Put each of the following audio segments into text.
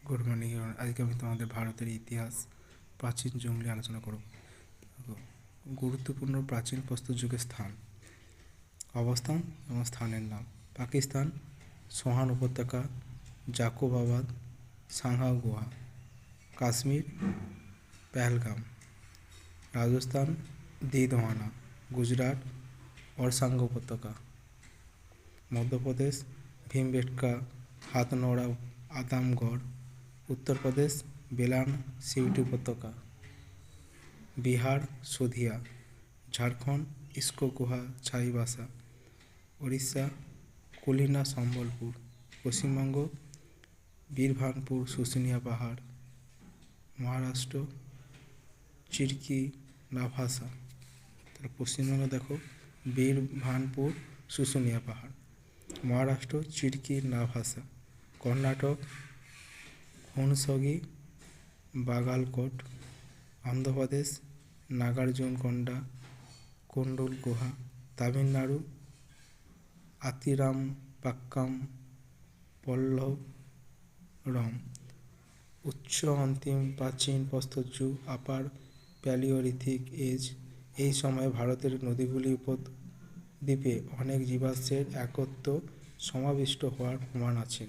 Good morning. আজকে আমি তোমাদের ভারতের ইতিহাস প্রাচীন যুগ নিয়ে আলোচনা করব। গুরুত্বপূর্ণ প্রাচীন প্রস্তর যুগের স্থান, অবস্থান এবং স্থানের নাম: পাকিস্তান সোহান উপত্যকা, জাকোবাবাদ, সাংহা গুহা। কাশ্মীর পেহেলগাম। রাজস্থান দিদওয়ানা। গুজরাট অরসাঙ্গ উপত্যকা। মধ্যপ্রদেশ ভীমবেটকা, হাতনড়া, আদামগড়। উত্তরপ্রদেশ বেলান সিউটি উপত্যকা। বিহার সুধিয়া। ঝাড়খণ্ড ইস্কো গুহা ছাইবাসা। উড়িষ্যা কুলিনা সম্বলপুর। পশ্চিমবঙ্গ বীরভানপুর শুশুনিয়া পাহাড়। মহারাষ্ট্র চিরকি নাভাসা। তাহলে পশ্চিমবঙ্গ দেখো বীরভানপুর শুশুনিয়া পাহাড়। মহারাষ্ট্র চিরকি নাভাসা। কর্ণাটক হুনসগি বাগালকোট। অন্ধ্রপ্রদেশ নাগার্জুনকোন্ডা কোন্ডল গুহা। তামিলনাড়ু আতিরামপাক্কাম পল্লবরম। উচ্চ অন্তিম প্রাচীন প্রস্তর যুগ আপার প্যালিওলিথিক এজ। এই সময় ভারতের নদীগুলি উপদ্বীপে অনেক জীবাশ্মের একত্র সমাবিষ্ট হওয়ার প্রমাণ আছে।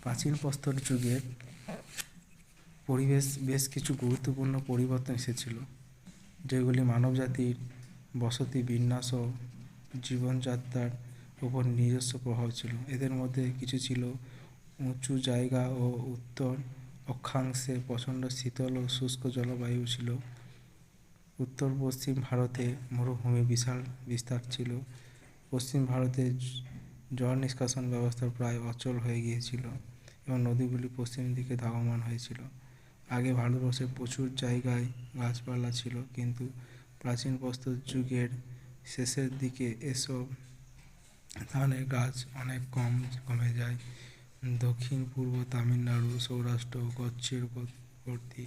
প্রাচীন প্রস্তর যুগের পরিবেশ বেশ কিছু গুরুত্বপূর্ণ পরিবর্তন এসেছিল, যেগুলি মানবজাতির বসতি বিন্যাস ও জীবনযাত্রার উপর নিজস্ব প্রভাব ছিল। এদের মধ্যে কিছু ছিল উঁচু জায়গা ও উত্তর অক্ষাংশে প্রচণ্ড শীতল ও শুষ্ক জলবায়ু ছিল। উত্তর পশ্চিম ভারতে মরুভূমি বিশাল বিস্তার ছিল। পশ্চিম ভারতে জল নিষ্কাশন ব্যবস্থা প্রায় অচল হয়ে গিয়েছিল এবং নদীগুলি পশ্চিম দিকে ধাবমান হয়েছিল। আগে ভারতবর্ষে প্রচুর জায়গায় গাছপালা ছিল, কিন্তু প্রাচীন প্রস্তর যুগের শেষের দিকে এসব ধানের গাছ অনেক কমে যায়। দক্ষিণ পূর্ব তামিলনাড়ু, সৌরাষ্ট্র, কচ্ছের উপকূলবর্তী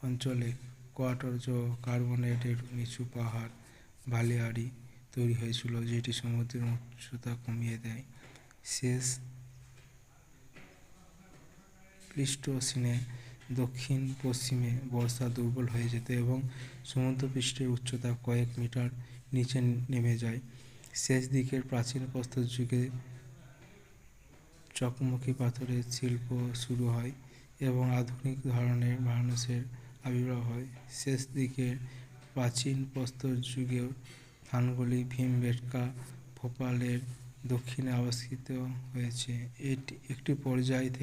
অঞ্চলে কোয়ার্টারজ কার্বনেটের নিচু পাহাড় বালিয়াড়ি তৈরি হয়েছিল, যেটি সমুদ্রের উচ্চতা কমিয়ে দেয়। শেষ প্লিস্টোসিনে দক্ষিণ পশ্চিমে বর্ষা দুর্বল হয়ে যেত এবং সমুদ্রপৃষ্ঠের উচ্চতা কয়েক মিটার নিচে নেমে যায়। শেষ দিকের প্রাচীন প্রস্তর যুগে চকমকি পাথরের শিল্প শুরু হয় এবং আধুনিক ধরনের মানুষের আবির্ভাব হয়। শেষ দিকের প্রাচীন প্রস্তর যুগের স্থানগুলি ভীমবেটকা ভোপালের দক্ষিণে আবিষ্কৃত হয়েছে। এটি একটি পর্যায় থেকে